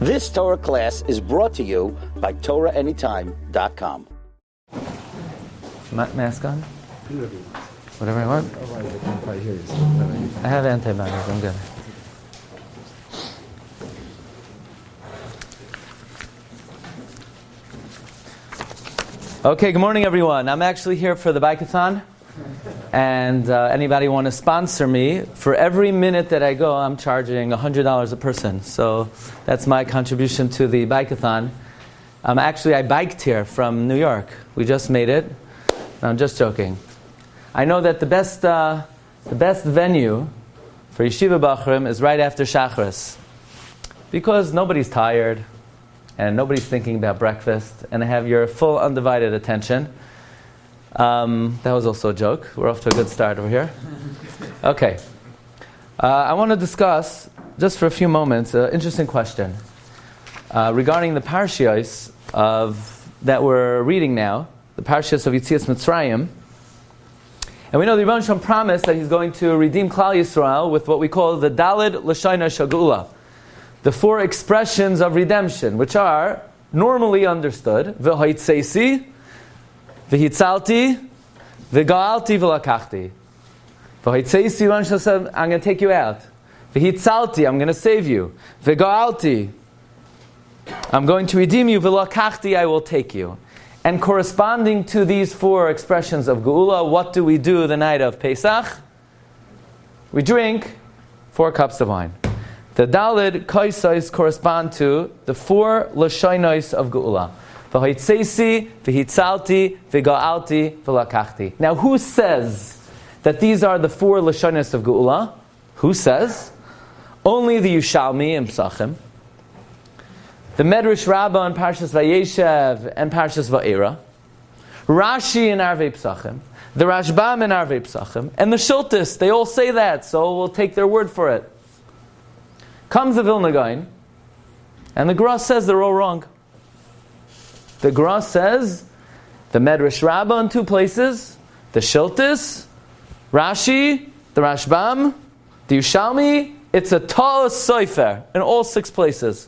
This Torah class is brought to you by TorahAnytime.com. Mask on? Whatever I want? I have antibiotics, I'm good. Okay, good morning everyone. I'm actually here for the Bike-a-thon. And anybody want to sponsor me? For every minute that I go, I'm charging $100 a person. So that's my contribution to the Bike-a-thon. I biked here from New York. We just made it. No, I'm just joking. I know that the best venue for Yeshiva Bachrim is right after Shachris, because nobody's tired and nobody's thinking about breakfast, and I have your full undivided attention. That was also a joke. We're off to a good start over here. Okay. I want to discuss, just for a few moments, an interesting question regarding the Parshas that we're reading now, the Parshas of Yetzias Mitzrayim. And we know the Rebbe promised that he's going to redeem Klal Yisrael with what we call the Daled L'Shayna Shagula, the four expressions of redemption, which are normally understood: V'hoitzeisi, V'hitzalti, V'ga'alti, V'lakachti. V'hoitzeisi, Rebbe said, I'm going to take you out. V'hitzalti, I'm going to save you. V'ga'alti, I'm going to redeem you. V'lakachti, I will take you. And corresponding to these four expressions of Geula, what do we do the night of Pesach? We drink 4 cups of wine. The Daled Kaisais correspond to the 4 Lashonos of Geula. V'hoitzeisi, v'hitzalti, v'ga'alti, v'lakachti. Now who says that these are the 4 Lashonos of Geula? Who says? Only the Yushalmi in Psachim, the Medrash Rabbah in Parshas Vayeshev and Parshas Va'era, Rashi in Arvei Psachim, the Rashbam in Arvei Psachim, and the Shultis. They all say that, so we'll take their word for it. Comes the Vilna Gaon, and the Gra says they're all wrong. The Gra says the Medrash Rabbah in 2 places, the Shultis, Rashi, the Rashbam, the Yushalmi. It's a Ta'as Sofer in all 6 places.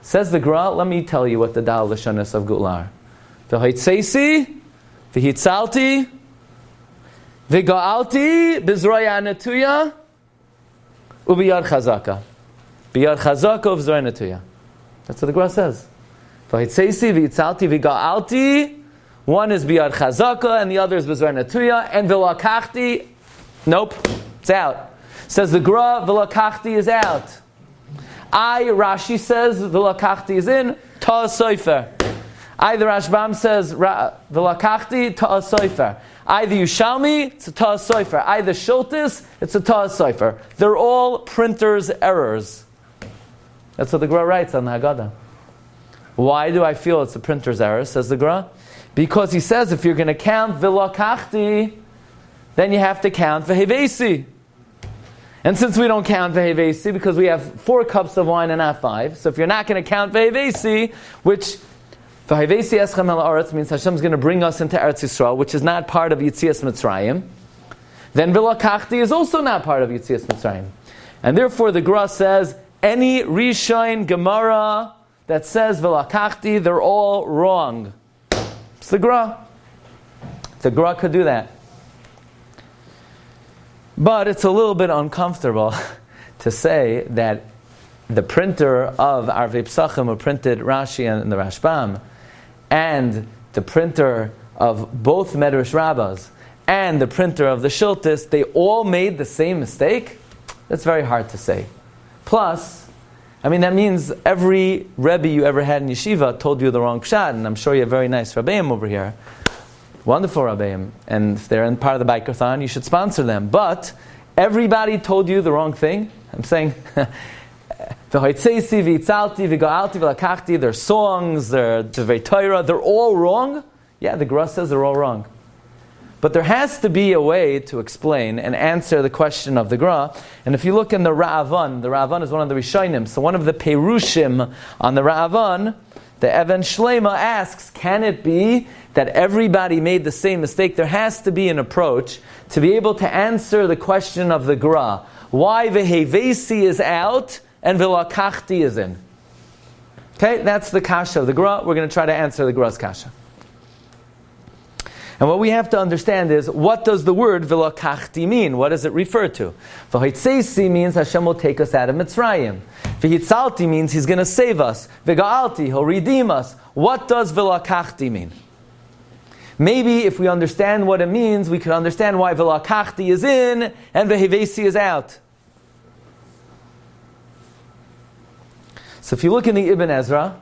Says the Gra, let me tell you what the Dal Lashonos of Geula are. V'hoitzeisi, v'hitzalti, v'ga'alti, b'zroya netuya, u'biyad chazaka. Biyad chazaka u'b'zroya netuya. That's what the Gra says. V'hoitzeisi, v'hitzalti, v'ga'alti. One is biyad chazaka and the other is b'zroya netuya. And v'lakachti, nope, it's out. Says the Gra, v'lakachti is out. Rashi says v'lakachti is in, ta'as sofer. The Rashbam says v'lakachti, ta'as sofer. The Yushalmi, it's a ta'as sofer. The Shultis, it's a ta'as sofer. They're all printer's errors. That's what the Gra writes on the Haggadah. Why do I feel it's a printer's error, says the Gra? Because he says if you're going to count v'lakachti, then you have to count v'hevesi. And since we don't count Vehevesi, because we have 4 cups of wine and not 5, so if you're not going to count Vehevesi, which Vehevesi Eschem El Aretz means Hashem's going to bring us into Eretz Yisrael, which is not part of Yetzias Mitzrayim, then V'lakachti is also not part of Yetzias Mitzrayim. And therefore the Gra says, any Rishon Gemara that says V'lakachti, they're all wrong. It's the Gra. The Gra could do that. But it's a little bit uncomfortable to say that the printer of Arvei Psachim who printed Rashi and the Rashbam, and the printer of both Medrash Rabbahs, and the printer of the Shultis, they all made the same mistake? That's very hard to say. Plus, that means every Rebbe you ever had in Yeshiva told you the wrong pshat, and I'm sure you have very nice Rabbeim over here. Wonderful Rabbeim, and if they're in part of the Bike-a-thon, you should sponsor them. But everybody told you the wrong thing. I'm saying, v'hoitzeisi, v'hitzalti, v'ga'alti, v'lakachti, they're songs, they're Devei Torah, they're all wrong. Yeah, the Gra says they're all wrong. But there has to be a way to explain and answer the question of the Gra. And if you look in the Ra'avan is one of the Rishonim, so one of the Perushim on the Ra'avan, the Even Shlema asks, can it be that everybody made the same mistake? There has to be an approach to be able to answer the question of the Gra. Why Vehevesi is out and V'lakachti is in. Okay, that's the kasha of the Gra. We're going to try to answer the Gra's kasha. And what we have to understand is, what does the word v'lakachti mean? What does it refer to? V'hoitzeisi means Hashem will take us out of Mitzrayim. V'hitzalti means He's going to save us. V'ga'alti, He'll redeem us. What does v'lakachti mean? Maybe if we understand what it means, we can understand why v'lakachti is in and v'hivesi is out. So if you look in the Ibn Ezra,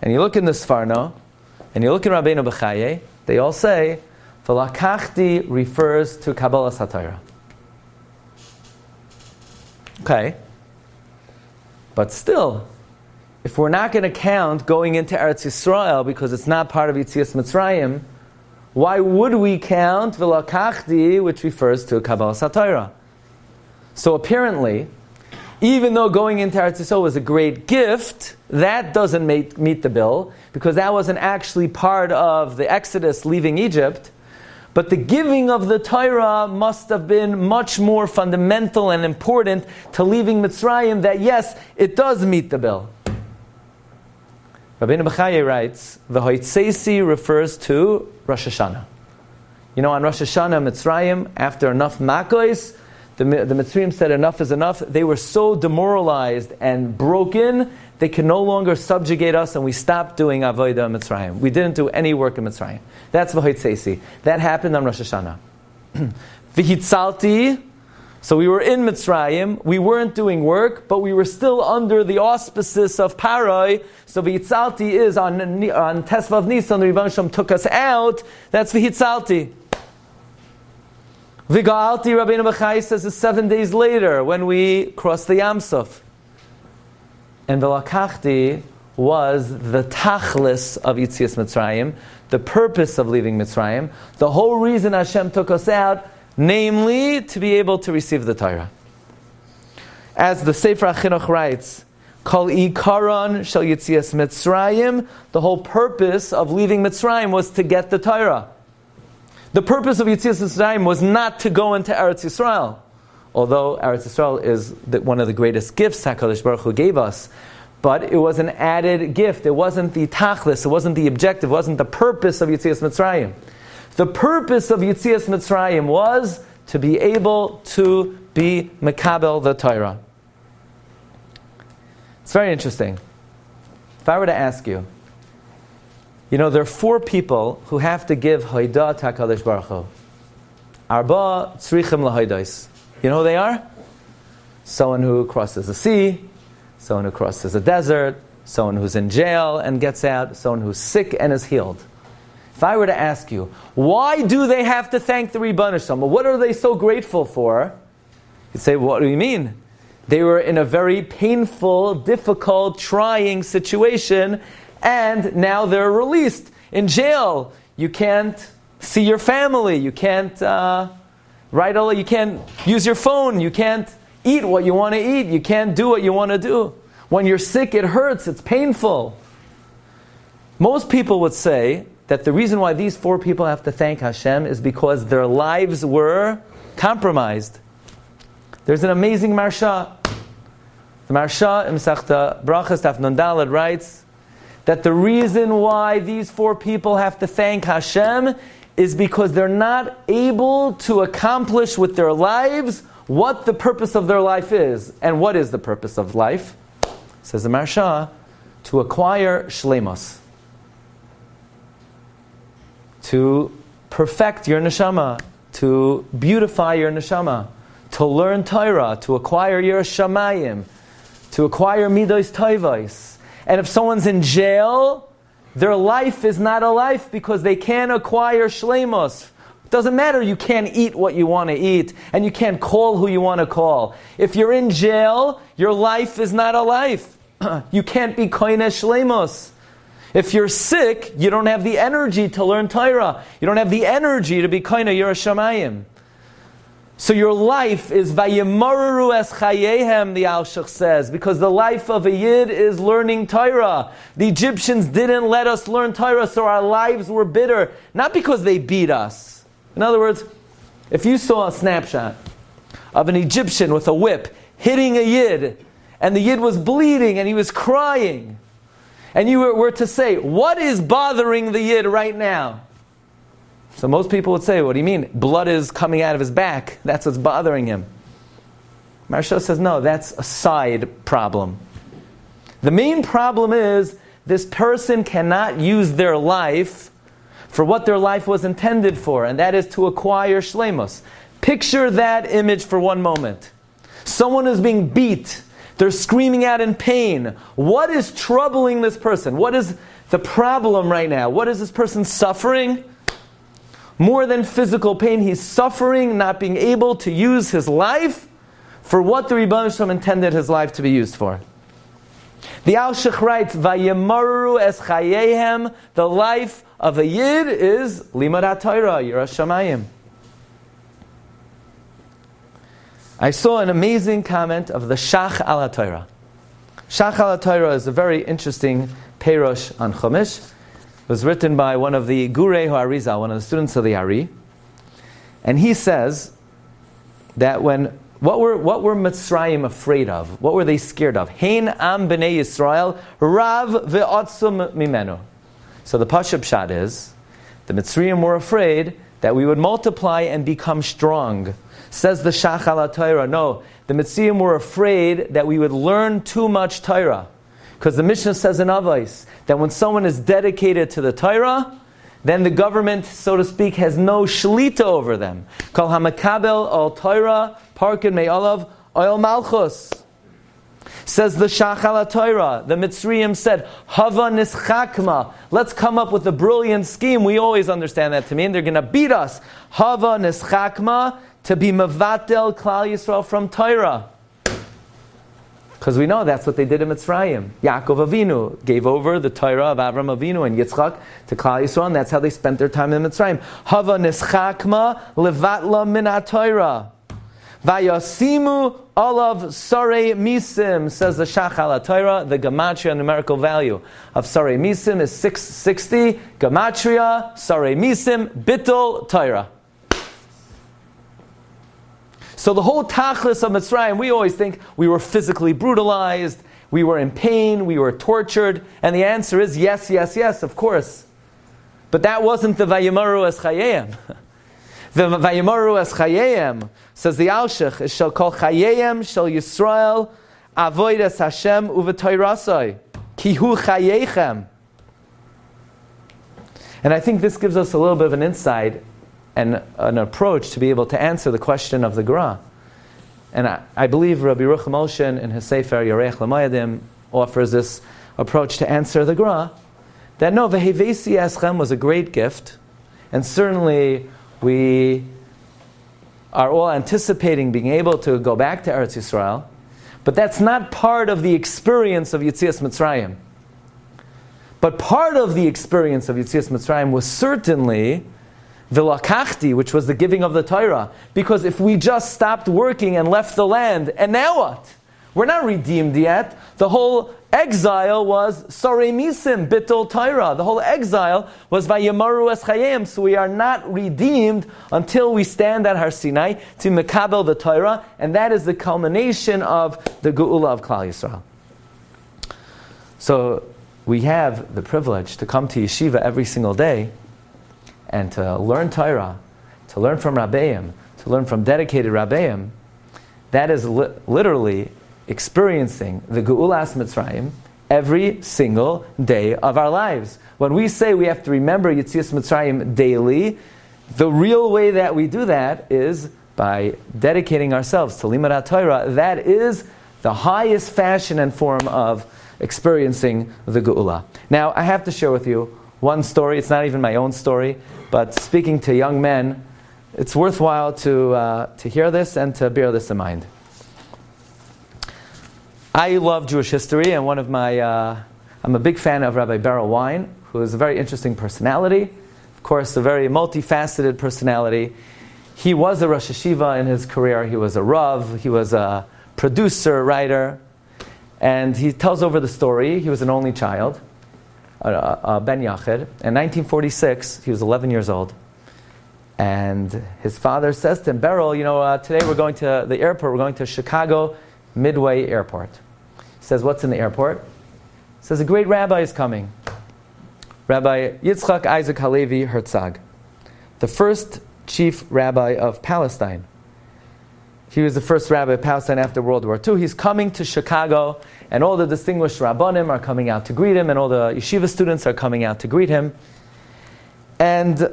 and you look in the Sfarno, and you look in Rabbeinu B'chaye, they all say, v'lakachti refers to Kabbalah HaTorah. Okay. But still, if we're not going to count going into Eretz Yisrael because it's not part of Yetzias Mitzrayim, why would we count v'lakachti, which refers to Kabbalah HaTorah? So apparently, even though going into Eretz Yisrael was a great gift, that doesn't meet the bill, because that wasn't actually part of the Exodus leaving Egypt. But the giving of the Torah must have been much more fundamental and important to leaving Mitzrayim, that yes, it does meet the bill. Rabbeinu B'chaye writes, V'hoitzeisi refers to Rosh Hashanah. You know, on Rosh Hashanah, Mitzrayim, after enough makos, the Mitzrayim said enough is enough. They were so demoralized and broken, they can no longer subjugate us, and we stopped doing avodah in Mitzrayim. We didn't do any work in Mitzrayim. That's v'hoitzeisi. That happened on Rosh Hashanah. V'hitzalti, so we were in Mitzrayim, we weren't doing work, but we were still under the auspices of Paroi. So v'hitzalti is on Tesvav Nisan, the Rebbeinu Shalom took us out. That's v'hitzalti. V'ga'alti, Rabbeinu B'chaye says, is 7 days later when we crossed the Yam Suf. And v'lakachti was the tachlis of Yetzias Mitzrayim, the purpose of leaving Mitzrayim, the whole reason Hashem took us out, namely to be able to receive the Torah. As the Sefer HaChinuch writes, Kol ikaron shel Yetzias Mitzrayim, the whole purpose of leaving Mitzrayim was to get the Torah. The purpose of Yetzias Mitzrayim was not to go into Eretz Yisrael, although Eretz Yisrael is one of the greatest gifts HaKadosh Baruch Hu gave us. But it was an added gift. It wasn't the tachlis, it wasn't the objective, it wasn't the purpose of Yetzias Mitzrayim. The purpose of Yetzias Mitzrayim was to be able to be mekabel the Torah. It's very interesting. If I were to ask you, you know, there are 4 people who have to give hoidah to HaKadosh Baruch Hu. Arba tzrichim lahoidais. You know who they are? Someone who crosses the sea, someone who crosses a desert, someone who's in jail and gets out, someone who's sick and is healed. If I were to ask you, why do they have to thank the Rebbeinu Shalom? What are they so grateful for? You'd say, what do you mean? They were in a very painful, difficult, trying situation, and now they're released. In jail, you can't see your family, you can't you can't use your phone, you can't eat what you want to eat, you can't do what you want to do. When you're sick, it hurts, it's painful. Most people would say that the reason why these 4 people have to thank Hashem is because their lives were compromised. There's an amazing Marsha. The Marsha in Masechta Brachas Daf Nun Daled writes that the reason why these 4 people have to thank Hashem is because they're not able to accomplish with their lives what the purpose of their life is. And what is the purpose of life? Says the Marsha, to acquire shlemos, to perfect your neshama, to beautify your neshama, to learn Torah, to acquire your shamayim, to acquire midos toivos. And if someone's in jail, their life is not a life because they can't acquire shlemos. It doesn't matter, you can't eat what you want to eat, and you can't call who you want to call. If you're in jail, your life is not a life. You can't be koine shlemos. If you're sick, you don't have the energy to learn Torah. You don't have the energy to be koine Yireh Shamayim. So your life is vayimaru es chayehem, the Alshach says, because the life of a Yid is learning Torah. The Egyptians didn't let us learn Torah, so our lives were bitter. Not because they beat us. In other words, if you saw a snapshot of an Egyptian with a whip hitting a Yid, and the Yid was bleeding and he was crying, and you were to say, what is bothering the Yid right now? So most people would say, what do you mean? Blood is coming out of his back. That's what's bothering him. Maharsha says, no, that's a side problem. The main problem is this person cannot use their life for what their life was intended for, and that is to acquire shleimus. Picture that image for one moment. Someone is being beat. They're screaming out in pain. What is troubling this person? What is the problem right now? What is this person suffering? More than physical pain, he's suffering not being able to use his life for what the Rebbeinu Shalom intended his life to be used for. The Alshich writes, "Vayemaru es chayehem." The life of a Yid is limud haTorah, yiras shamayim. I saw an amazing comment of the Shach al HaTorah. Shach al HaTorah is a very interesting perush on Chumash. It was written by one of the Gurei HaArizal, one of the students of the Ari. And he says that what were Mitzrayim afraid of? What were they scared of? Hein am b'nei Yisrael, rav ve'otzum mimenu. So the Parsha pshat is, the Mitzrayim were afraid that we would multiply and become strong. Says the Shach al HaTorah, no, the Mitzrayim were afraid that we would learn too much Torah. Because the Mishnah says in Avos that when someone is dedicated to the Torah, then the government, so to speak, has no shlita over them. Kol hamakabel al Torah, parkin me'olav, oil malchus. Says the Shach al HaTorah, the Mitzrayim said, Hava nischakma, let's come up with a brilliant scheme. We always understand that to mean they're going to beat us. Hava nischakma, to be mevatel Klal Yisrael from Torah. Because we know that's what they did in Mitzrayim. Yaakov Avinu gave over the Torah of Avram Avinu and Yitzchak to Klal Yisrael, and that's how they spent their time in Mitzrayim. Hava nischakma levatla min haTorah. Vayasimu olav sarei misim, says the Shach al HaTorah. The gematria numerical value of sarei misim is 660. Gematria, sarei misim, bittul Torah. So the whole tachlis of Mitzrayim, we always think we were physically brutalized, we were in pain, we were tortured, and the answer is yes, yes, yes, of course. But that wasn't the Vayemaru es Chayeyem. The Vayemaru es Chayeyem, says the Alshich, is shall call Chayeyem shall Yisrael avodas Hashem uv'toirasai ki hu Chayechem. And I think this gives us a little bit of an insight and an approach to be able to answer the question of the Gra. And I believe Rabbi Rucham Olshen in his Sefer Yorech L'Moyadim offers this approach to answer the Gra, that no, Vehevesi Eschem was a great gift, and certainly we are all anticipating being able to go back to Eretz Yisrael, but that's not part of the experience of Yetzias Mitzrayim. But part of the experience of Yetzias Mitzrayim was certainly V'lakachti, which was the giving of the Torah. Because if we just stopped working and left the land, and now what? We're not redeemed yet. The whole exile was Sarei Misim, Bittul Torah. The whole exile was Vayemaru es Chayim. So we are not redeemed until we stand at Har Sinai to Mekabel the Torah, and that is the culmination of the Geula of Klal Yisrael. So we have the privilege to come to Yeshiva every single day and to learn Torah, to learn from Rabbeim, to learn from dedicated Rabbeim. That is literally experiencing the Geulas Mitzrayim every single day of our lives. When we say we have to remember Yetzias Mitzrayim daily, the real way that we do that is by dedicating ourselves to Limud HaTorah. That is the highest fashion and form of experiencing the Geula. Now, I have to share with you one story. It's not even my own story, but speaking to young men, it's worthwhile to hear this and to bear this in mind. I love Jewish history, and I'm a big fan of Rabbi Beryl Wein, who is a very interesting personality. Of course, a very multifaceted personality. He was a Rosh Yeshiva in his career. He was a Rav. He was a producer, writer. And he tells over the story. He was an only child, Ben Yachid. In 1946, he was 11 years old. And his father says to him, Beryl, today we're going to the airport. We're going to Chicago Midway Airport. He says, what's in the airport? He says a great rabbi is coming. Rabbi Yitzchak Isaac Halevi Herzog, the first chief rabbi of Palestine. He was the first rabbi of Palestine after World War II. He's coming to Chicago, and all the distinguished rabbanim are coming out to greet him, and all the yeshiva students are coming out to greet him. And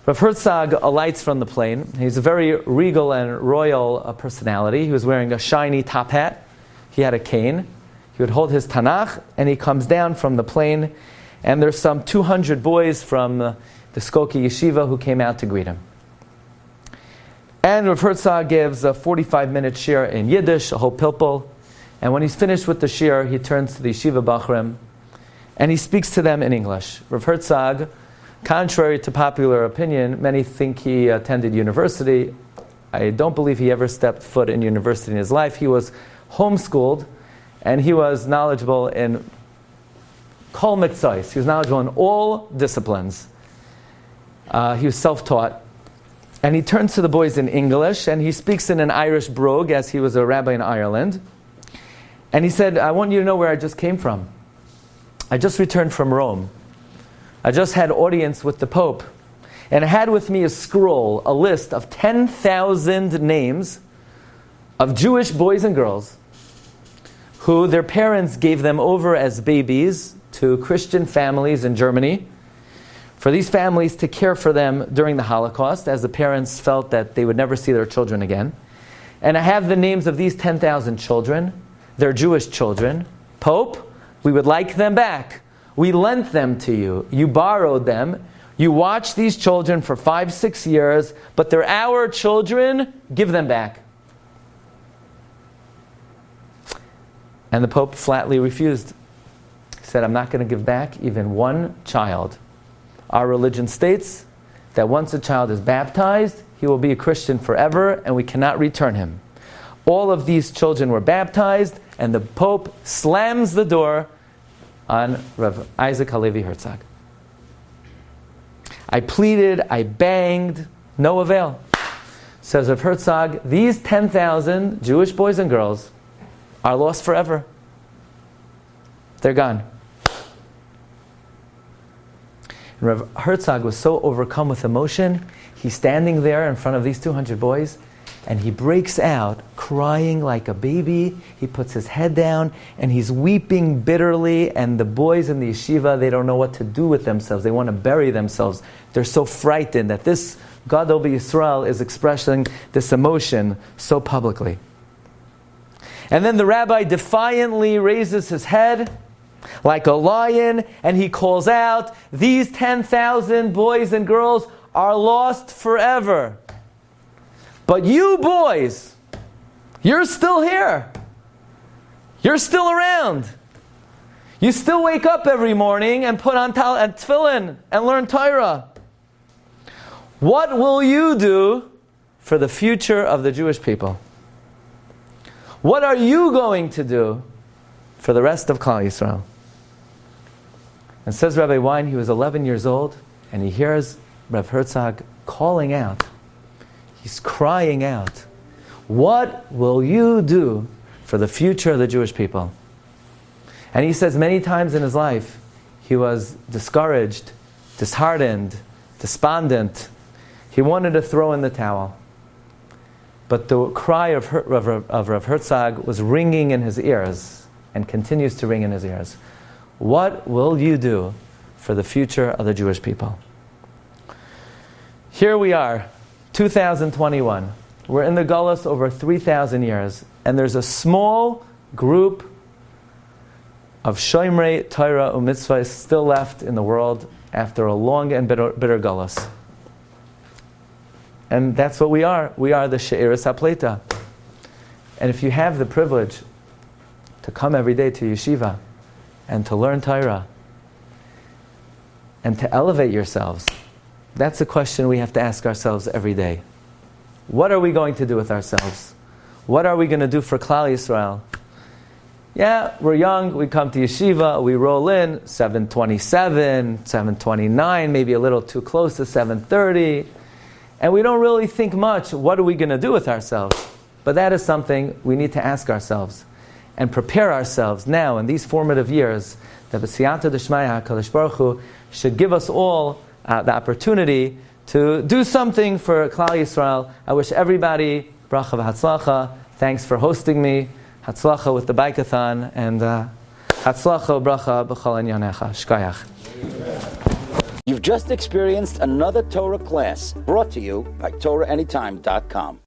Rav Herzog alights from the plane. He's a very regal and royal personality. He was wearing a shiny top hat. He had a cane. He would hold his Tanakh, and he comes down from the plane, and there's some 200 boys from the Skokie Yeshiva who came out to greet him. And Rav Herzog gives a 45-minute shiur in Yiddish, a whole pilpul, and when he's finished with the shiur, he turns to the Yeshiva Bachrim, and he speaks to them in English. Rav Herzog, contrary to popular opinion, many think he attended university. I don't believe he ever stepped foot in university in his life. He was homeschooled, and he was knowledgeable in kol mitzvahs. He was knowledgeable in all disciplines. He was self-taught. And he turns to the boys in English, and he speaks in an Irish brogue, as he was a rabbi in Ireland. And he said, I want you to know where I just came from. I just returned from Rome. I just had audience with the Pope. And I had with me a scroll, a list of 10,000 names of Jewish boys and girls who their parents gave them over as babies to Christian families in Germany, for these families to care for them during the Holocaust, as the parents felt that they would never see their children again. And I have the names of these 10,000 children. They're Jewish children. Pope, we would like them back. We lent them to you. You borrowed them. You watched these children for 5-6 years, but they're our children. Give them back. And the Pope flatly refused. He said, I'm not going to give back even one child. Our religion states that once a child is baptized, he will be a Christian forever, and we cannot return him. All of these children were baptized, and the Pope slams the door on Rav Isaac Halevi Herzog. I pleaded, I banged, no avail. Says Rav Herzog, these 10,000 Jewish boys and girls are lost forever. They're gone. And Rav Herzog was so overcome with emotion, he's standing there in front of these 200 boys, and he breaks out crying like a baby. He puts his head down, and he's weeping bitterly, and the boys in the yeshiva, they don't know what to do with themselves. They want to bury themselves. They're so frightened that this Gadol B'Yisrael is expressing this emotion so publicly. And then the rabbi defiantly raises his head like a lion, and he calls out, these 10,000 boys and girls are lost forever. But you boys, you're still here. You're still around. You still wake up every morning and put on tefillin and learn Torah. What will you do for the future of the Jewish people? What are you going to do for the rest of Klal Yisrael? And says Rabbi Wein, he was 11 years old, and he hears Rav Herzog calling out. He's crying out, what will you do for the future of the Jewish people? And he says many times in his life, he was discouraged, disheartened, despondent. He wanted to throw in the towel. But the cry of Rav Herzog was ringing in his ears, and continues to ring in his ears. What will you do for the future of the Jewish people? Here we are, 2021. We're in the Gullus over 3,000 years, and there's a small group of Shomrei Torah u'Mitzvahs still left in the world after a long and bitter Gullus. And that's what we are. We are the She'eres HaPleita. And if you have the privilege to come every day to Yeshiva and to learn Torah and to elevate yourselves, that's a question we have to ask ourselves every day. What are we going to do with ourselves? What are we going to do for Klal Yisrael? Yeah, we're young, we come to Yeshiva, we roll in, 7:27, 7:29, maybe a little too close to 7:30, and we don't really think much, what are we going to do with ourselves? But that is something we need to ask ourselves. and prepare ourselves now in these formative years that B'siyata D'Shmaya HaKadosh Baruch Hu should give us all the opportunity to do something for Klal Yisrael. I wish everybody bracha v'hatzlacha. Thanks for hosting me. Hatzlacha with the Bikathon, and hatzlacha bracha b'chol inyanecha. Shkayach. You've just experienced another Torah class brought to you by TorahAnytime.com.